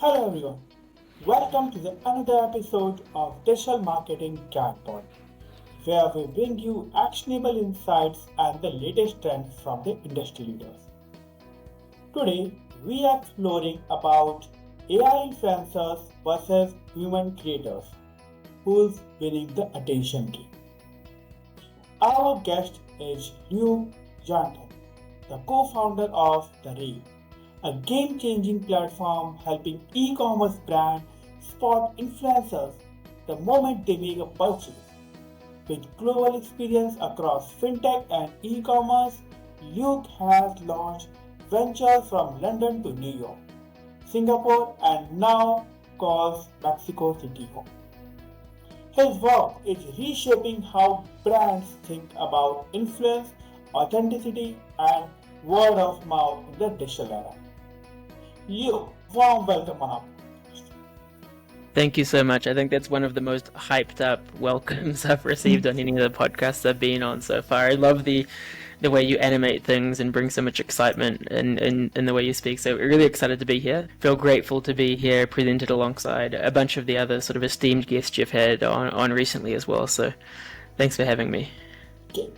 Hello everyone, welcome to the another episode of Digital Marketing Gyaaan, where we bring you actionable insights and the latest trends from the industry leaders. Today, we are exploring about AI influencers versus human creators, who's winning the attention game. Our guest is Luke Yarnton, the co-founder of the Rave, a game-changing platform helping e-commerce brands spot influencers the moment they make a purchase. With global experience across fintech and e-commerce, Luke has launched ventures from London to New York, Singapore, and now calls Mexico City home. His work is reshaping how brands think about influence, authenticity, and word of mouth in the digital era. You, warm welcome on our podcast. Thank you so much. I think that's one of the most hyped up welcomes I've received on any of the podcasts I've been on so far. I love the way you animate things and bring so much excitement in the way you speak. So we're really excited to be here. Feel grateful to be here, presented alongside a bunch of the other sort of esteemed guests you've had on recently as well. So thanks for having me. Okay.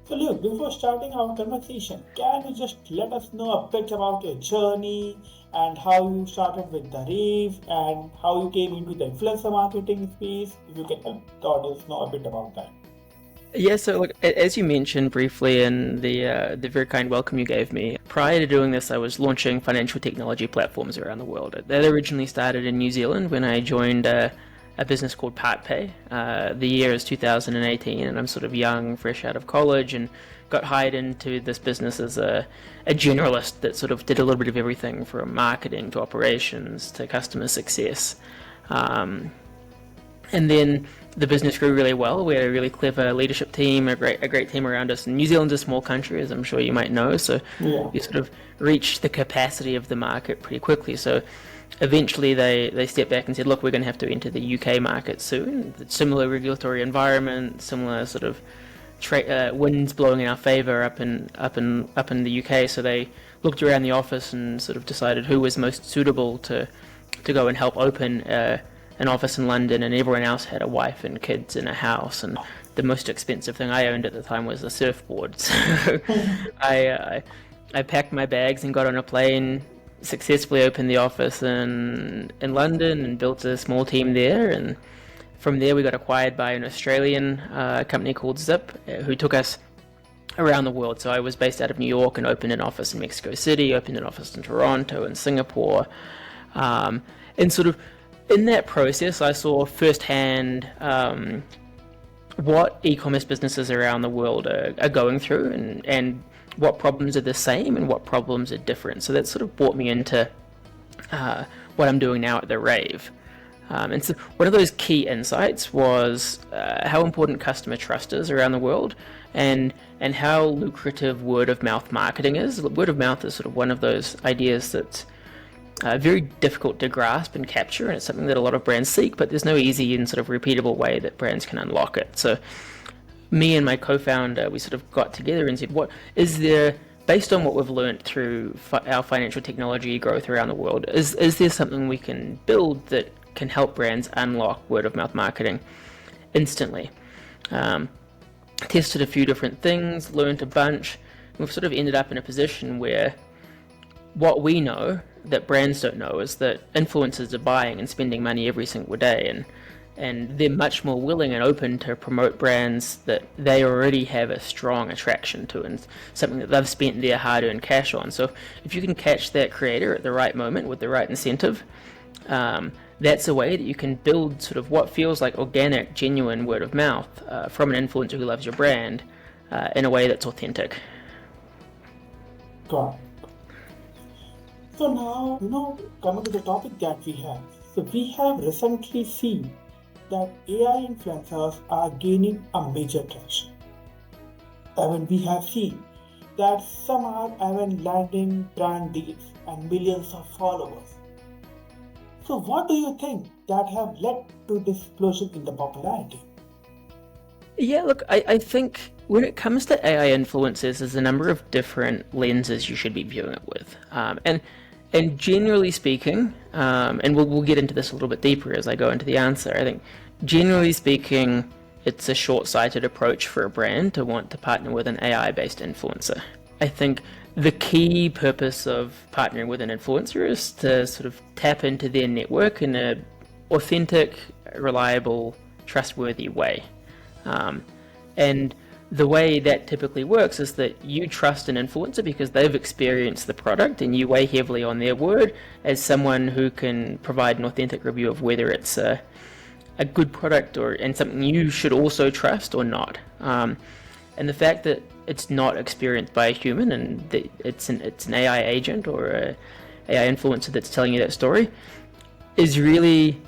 So Luke, before starting our conversation, can you just let us know a bit about your journey and how you started with the Rave and how you came into the influencer marketing space? If you can help the audience know a bit about that. Yeah, so look, as you mentioned briefly in the very kind welcome you gave me, prior to doing this, I was launching financial technology platforms around the world. That originally started in New Zealand when I joined a business called PartPay. The year is 2018, and I'm sort of young, fresh out of college, and got hired into this business as a generalist that sort of did a little bit of everything from marketing to operations to customer success. And then the business grew really well. We had a really clever leadership team, a great team around us. And New Zealand's a small country, as I'm sure you might know, so you sort of reach the capacity of the market pretty quickly. So eventually they stepped back and said, look, we're going to have to enter the UK market soon. Similar regulatory environment, similar sort of winds blowing in our favour up in the UK. So they looked around the office and sort of decided who was most suitable to go and help open an office in London, and everyone else had a wife and kids in a house, and the most expensive thing I owned at the time was a surfboard. So I packed my bags and got on a plane, successfully opened the office in London and built a small team there, and from there we got acquired by an Australian company called Zip, who took us around the world. So I was based out of New York and opened an office in Mexico City, opened an office in Toronto and Singapore, and sort of in that process, I saw firsthand what e-commerce businesses around the world are going through, and what problems are the same and what problems are different. So that sort of brought me into what I'm doing now at the Rave. And so one of those key insights was how important customer trust is around the world, and how lucrative word of mouth marketing is. Word of mouth is sort of one of those ideas that's very difficult to grasp and capture, and it's something that a lot of brands seek, but there's no easy and sort of repeatable way that brands can unlock it. So me and my co-founder, we sort of got together and said, what is there, based on what we've learned through our financial technology growth around the world, is there something we can build that can help brands unlock word of mouth marketing instantly? Tested a few different things, learned a bunch, and we've sort of ended up in a position where what we know that brands don't know is that influencers are buying and spending money every single day, and they're much more willing and open to promote brands that they already have a strong attraction to, and something that they've spent their hard-earned cash on. So if you can catch that creator at the right moment with the right incentive, that's a way that you can build sort of what feels like organic, genuine word of mouth from an influencer who loves your brand in a way that's authentic. Got it. So now, coming to the topic that we have. So we have recently seen that AI influencers are gaining a major traction. Even we have seen that some are even landing brand deals and millions of followers. So what do you think that have led to this explosion in the popularity? Yeah, look, I think when it comes to AI influencers, there's a number of different lenses you should be viewing it with. And And generally speaking, and we'll get into this a little bit deeper as I go into the answer, I think generally speaking, it's a short-sighted approach for a brand to want to partner with an AI-based influencer. I think the key purpose of partnering with an influencer is to sort of tap into their network in a authentic, reliable, trustworthy way. And the way that typically works is that you trust an influencer because they've experienced the product and you weigh heavily on their word as someone who can provide an authentic review of whether it's a good product and something you should also trust or not. And the fact that it's not experienced by a human and that it's an AI agent or a AI influencer that's telling you that story is really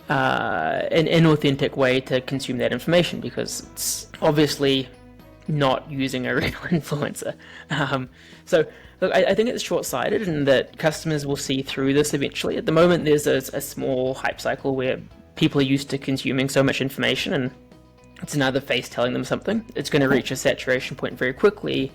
an inauthentic way to consume that information, because it's obviously not using a real influencer. So look, I think it's short-sighted and that customers will see through this eventually. At the moment, there's a small hype cycle where people are used to consuming so much information and it's another face telling them something. It's going to reach a saturation point very quickly,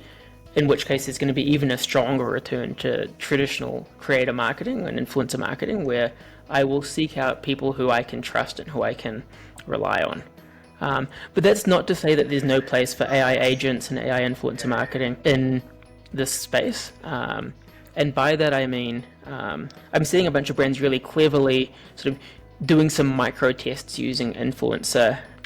in which case there's going to be even a stronger return to traditional creator marketing and influencer marketing, where I will seek out people who I can trust and who I can rely on. But that's not to say that there's no place for AI agents and AI influencer marketing in this space. And by that I mean, I'm seeing a bunch of brands really cleverly sort of doing some micro tests using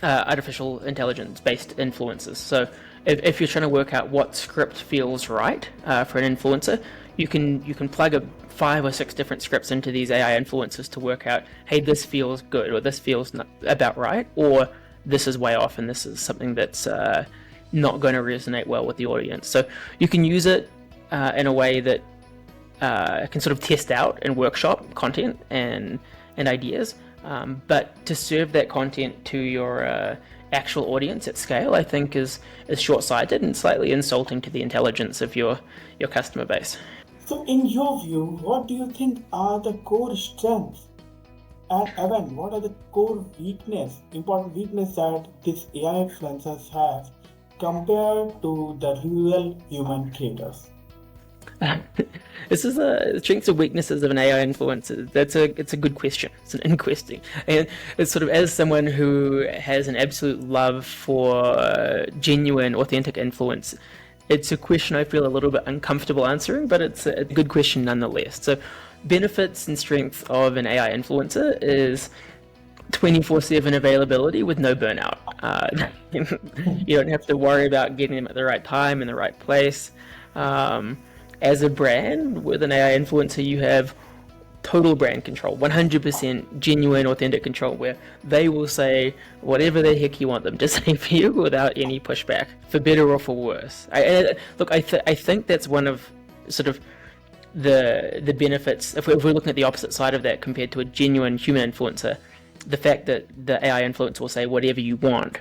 artificial intelligence based influencers. So if you're trying to work out what script feels right for an influencer, you can plug 5 or 6 different scripts into these AI influencers to work out, hey, this feels good, or this feels not about right, or this is way off and this is something that's not going to resonate well with the audience. So you can use it in a way that can sort of test out and workshop content and ideas, but to serve that content to your actual audience at scale, I think is short-sighted and slightly insulting to the intelligence of your customer base. So, in your view, what do you think are the core strengths? And Evan, what are the core important weakness that these AI influencers have compared to the real human creators? This is the strengths and weaknesses of an AI influencer. It's a good question. It's an interesting, and it's sort of, as someone who has an absolute love for genuine, authentic influence, it's a question I feel a little bit uncomfortable answering, but it's a good question nonetheless. So, benefits and strengths of an AI influencer is 24/7 availability with no burnout. You don't have to worry about getting them at the right time in the right place. As a brand, with an AI influencer, you have total brand control, 100% genuine, authentic control, where they will say whatever the heck you want them to say for you without any pushback, for better or for worse. I think that's one of sort of the benefits, if we're looking at the opposite side of that compared to a genuine human influencer. The fact that the AI influencer will say whatever you want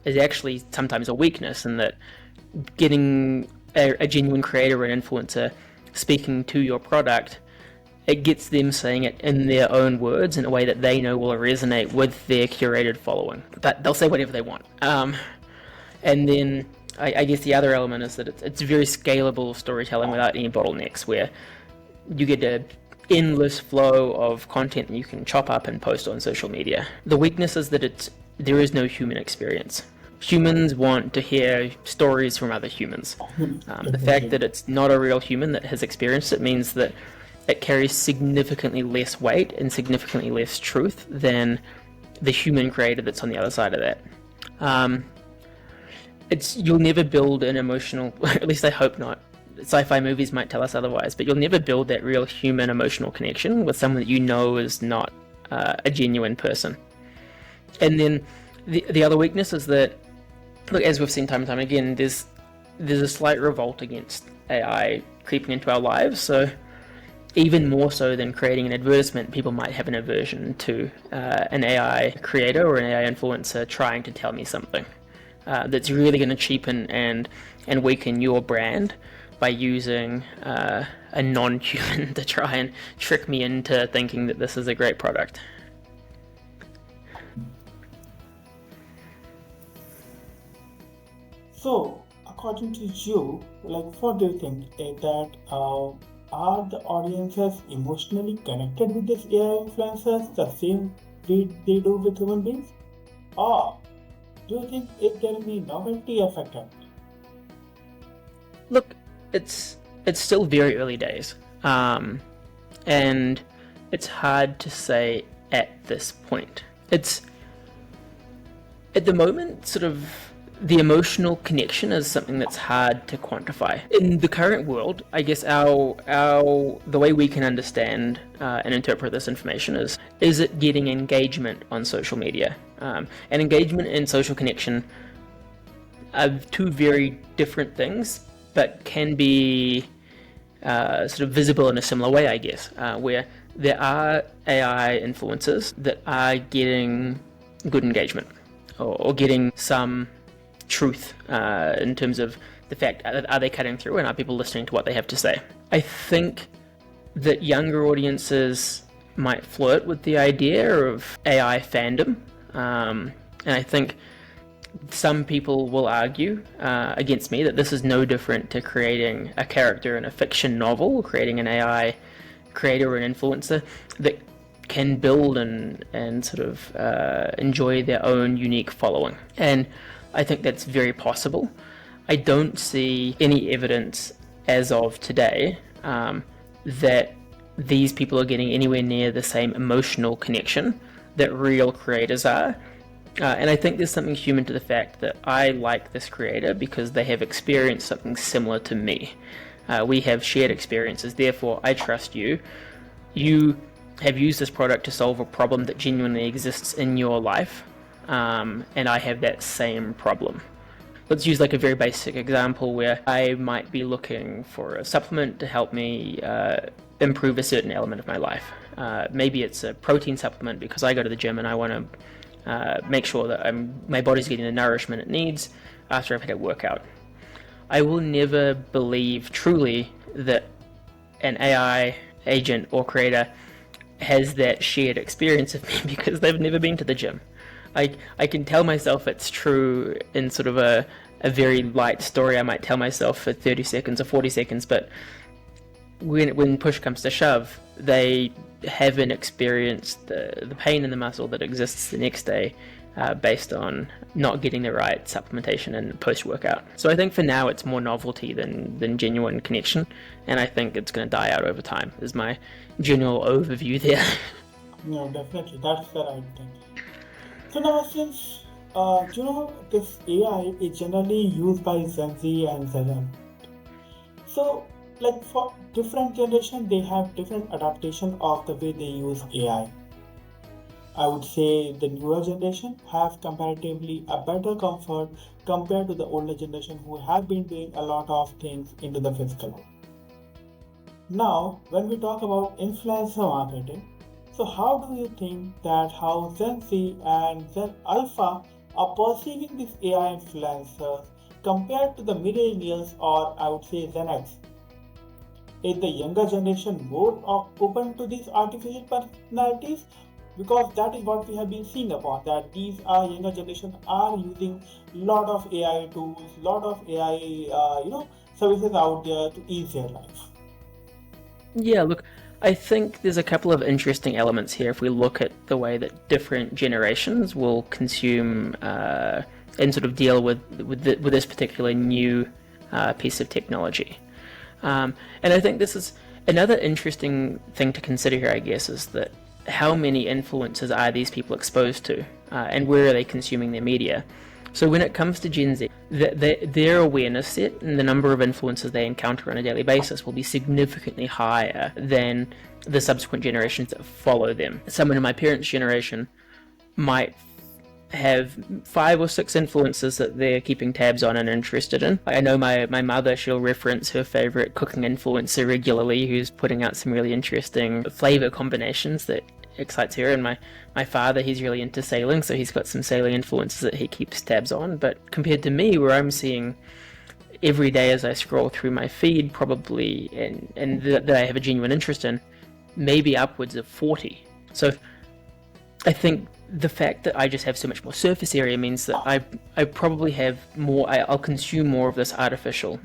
is actually sometimes a weakness, in that getting a genuine creator or an influencer speaking to your product, it gets them saying it in their own words in a way that they know will resonate with their curated following. But they'll say whatever they want. And then I guess the other element is that it's very scalable storytelling without any bottlenecks, where you get an endless flow of content that you can chop up and post on social media. The weakness is that there is no human experience. Humans want to hear stories from other humans. The fact that it's not a real human that has experienced it means that it carries significantly less weight and significantly less truth than the human creator that's on the other side of that. You'll never build an emotional, at least I hope not. Sci-fi movies might tell us otherwise, but you'll never build that real human emotional connection with someone that you know is not a genuine person. And then the other weakness is that, look, as we've seen time and time again, there's a slight revolt against AI creeping into our lives. So even more so than creating an advertisement, people might have an aversion to an AI creator or an AI influencer trying to tell me something that's really going to cheapen and weaken your brand by using a non-human to try and trick me into thinking that this is a great product. So, according to you, what do you think that Are the audiences emotionally connected with these AI influencers the same way they do with human beings? Or do you think there will be novelty effect? Look, it's still very early days, and it's hard to say at this point. It's at the moment sort of the emotional connection is something that's hard to quantify. In the current world, I guess our the way we can understand and interpret this information is it getting engagement on social media? And engagement and social connection are two very different things, but can be sort of visible in a similar way, I guess, where there are AI influencers that are getting good engagement or getting some truth in terms of the fact, are they cutting through and are people listening to what they have to say? I think that younger audiences might flirt with the idea of AI fandom, and I think some people will argue against me that this is no different to creating a character in a fiction novel, creating an AI creator or an influencer that can build and sort of enjoy their own unique following. And I think that's very possible. I don't see any evidence as of today that these people are getting anywhere near the same emotional connection that real creators are. And I think there's something human to the fact that I like this creator because they have experienced something similar to me. We have shared experiences, therefore I trust you. You have used this product to solve a problem that genuinely exists in your life, and I have that same problem. Let's use like a very basic example where I might be looking for a supplement to help me improve a certain element of my life. Maybe it's a protein supplement because I go to the gym and I want to make sure that my body's getting the nourishment it needs after I've had a workout. I will never believe truly that an AI agent or creator has that shared experience of me because they've never been to the gym. I can tell myself it's true in sort of a very light story I might tell myself for 30 seconds or 40 seconds, but when push comes to shove, they haven't experienced the pain in the muscle that exists the next day based on not getting the right supplementation and post-workout. So I think for now it's more novelty than genuine connection, and I think it's going to die out over time, is my general overview there. No, definitely, that's the right thing. So now since this AI is generally used by Gen Z and Zen. So like for different generation they have different adaptation of the way they use AI. I would say the newer generation have comparatively a better comfort compared to the older generation who have been doing a lot of things into the physical world. Now, when we talk about influencer marketing, so how do you think that how Gen Z and Gen Alpha are perceiving these AI influencers compared to the millennials or I would say Gen X? Is the younger generation more open to these artificial personalities? Because that is what we have been seeing upon, that these younger generation are using lot of AI tools, lot of AI services out there to ease their life. Yeah, look, I think there's a couple of interesting elements here if we look at the way that different generations will consume and sort of deal with this particular new piece of technology. And I think this is another interesting thing to consider here, I guess, is that how many influencers are these people exposed to, and where are they consuming their media? So when it comes to Gen Z, their awareness set and the number of influencers they encounter on a daily basis will be significantly higher than the subsequent generations that follow them. Someone in my parents' generation might have 5 or 6 influencers that they're keeping tabs on and interested in. I know my mother, she'll reference her favorite cooking influencer regularly who's putting out some really interesting flavor combinations that excites her, and my father, he's really into sailing, so he's got some sailing influencers that he keeps tabs on. But compared to me, where I'm seeing every day as I scroll through my feed probably and that I have a genuine interest in, maybe upwards of 40. So I think the fact that I just have so much more surface area means that I probably have more, I'll consume more of this artificial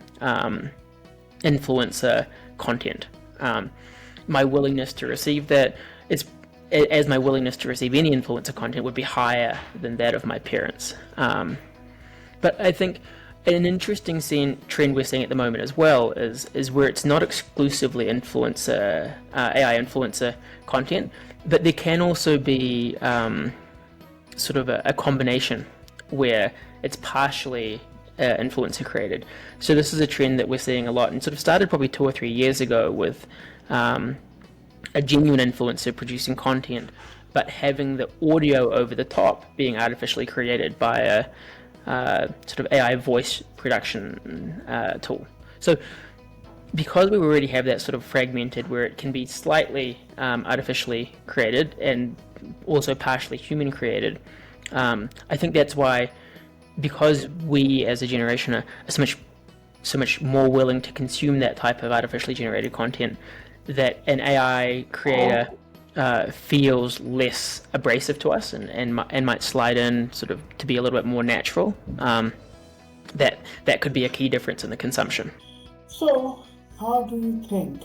influencer content. My willingness to receive that is, as my willingness to receive any influencer content would be higher than that of my parents. But I think an interesting trend we're seeing at the moment as well is where it's not exclusively influencer AI influencer content, but there can also be sort of a combination where it's partially influencer created. So this is a trend that we're seeing a lot, and sort of started probably 2 or 3 years ago with a genuine influencer producing content, but having the audio over the top being artificially created by a sort of AI voice production tool. So because we already have that sort of fragmented where it can be slightly artificially created and also partially human created, I think that's why, because we as a generation are so much more willing to consume that type of artificially generated content, that an AI creator feels less abrasive to us and might slide in sort of to be a little bit more natural. That could be a key difference in the consumption. So, how do you think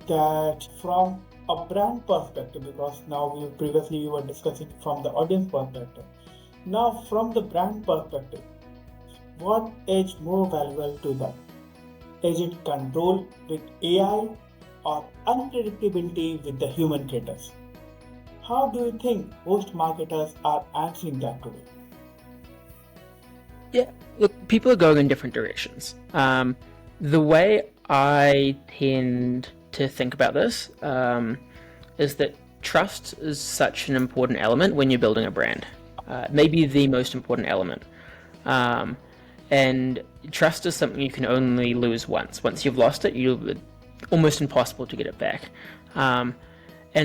that from a brand perspective, because now we were discussing from the audience perspective, now from the brand perspective, what is more valuable to them? Is it control with AI or unpredictability with the human creators? How do you think most marketers are answering that today? Yeah, look, people are going in different directions. The way I tend to think about this is that trust is such an important element when you're building a brand. Maybe the most important element. And trust is something you can only lose once. Once you've lost it, it's almost impossible to get it back. And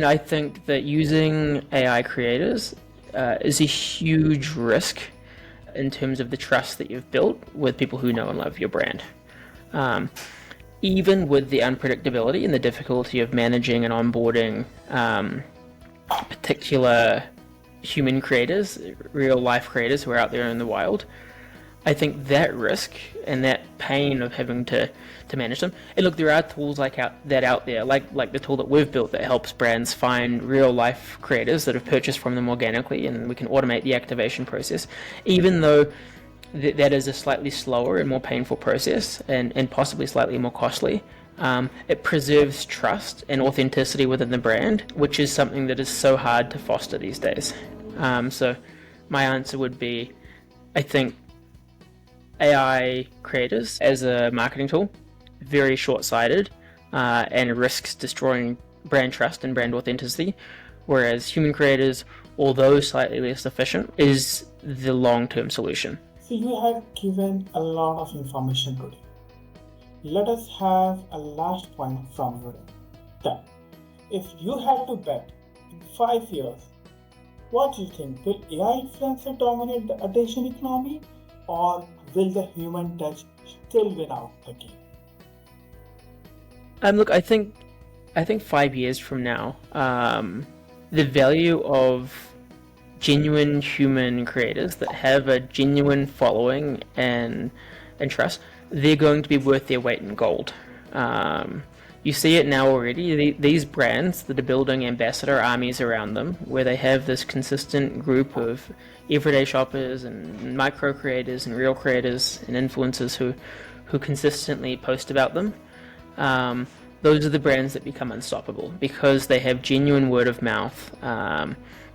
I think that using AI creators is a huge risk in terms of the trust that you've built with people who know and love your brand. Even with the unpredictability and the difficulty of managing and onboarding particular human creators, real life creators who are out there in the wild, I think that risk and that pain of having to manage them. And look, there are tools like that out there, like the tool that we've built that helps brands find real life creators that have purchased from them organically, and we can automate the activation process. Even though that is a slightly slower and more painful process and possibly slightly more costly, it preserves trust and authenticity within the brand, which is something that is so hard to foster these days. So my answer would be, I think AI creators as a marketing tool, very short-sighted and risks destroying brand trust and brand authenticity, whereas human creators, although slightly less efficient, is the long-term solution. So you have given a lot of information today. Let us have a last point from your end. That if you had to bet in 5 years, what do you think? Will AI influencer dominate the attention economy, or will the human touch still win out the game? Look, I think 5 years from now, the value of genuine human creators that have a genuine following and trust, they're going to be worth their weight in gold. You see it now already. These brands that are building ambassador armies around them, where they have this consistent group of everyday shoppers and micro creators and real creators and influencers who consistently post about them. Those are the brands that become unstoppable because they have genuine word of mouth.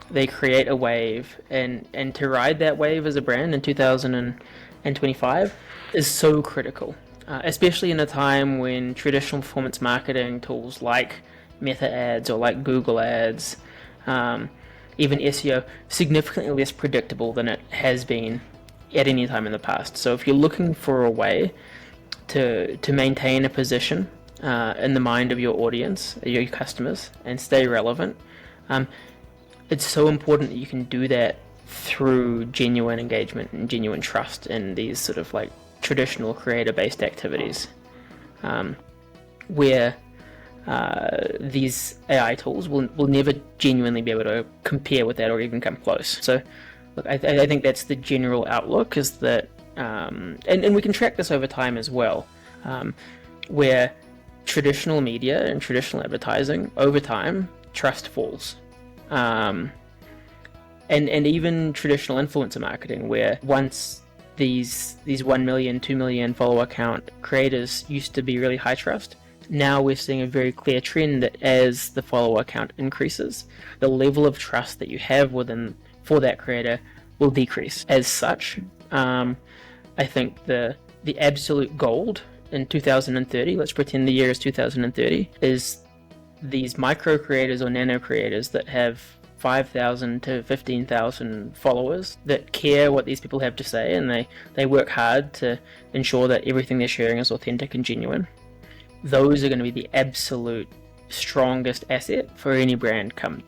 They create a wave, and to ride that wave as a brand in 2025 is so critical. Especially in a time when traditional performance marketing tools like Meta ads or like Google ads, even SEO, significantly less predictable than it has been at any time in the past. So if you're looking for a way to maintain a position in the mind of your audience, your customers, and stay relevant, it's so important that you can do that through genuine engagement and genuine trust in these sort of like traditional creator-based activities, where these AI tools will never genuinely be able to compare with that or even come close. So look, I think that's the general outlook, is that, and we can track this over time as well, where traditional media and traditional advertising, over time, trust falls. And even traditional influencer marketing, where once these 1 million, 2 million follower count creators used to be really high trust, now we're seeing a very clear trend that as the follower count increases, the level of trust that you have for that creator will decrease. As such, I think the absolute gold in 2030, let's pretend the year is 2030, is these micro creators or nano creators that have 5,000 to 15,000 followers that care what these people have to say, and they work hard to ensure that everything they're sharing is authentic and genuine. Those are going to be the absolute strongest asset for any brand come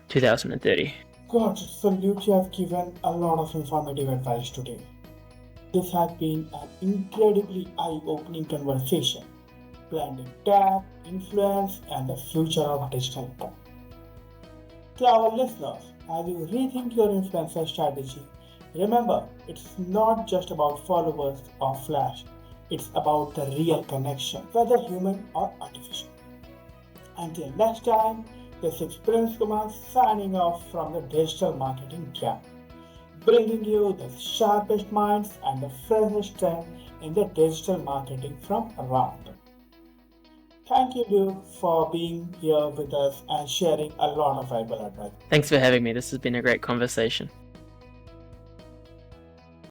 2030. Good. So Luke, you have given a lot of informative advice today. This has been an incredibly eye-opening conversation, blending tech, influence, and the future of digital tech. To our listeners, as you rethink your influencer strategy, remember it's not just about followers or flash, it's about the real connection, whether human or artificial. Until next time, this is Prince Kumar signing off from the Digital Marketing Gyaaan, bringing you the sharpest minds and the freshest trend in the digital marketing from around. Thank you, Luke, for being here with us and sharing a lot of valuable advice. Thanks for having me. This has been a great conversation.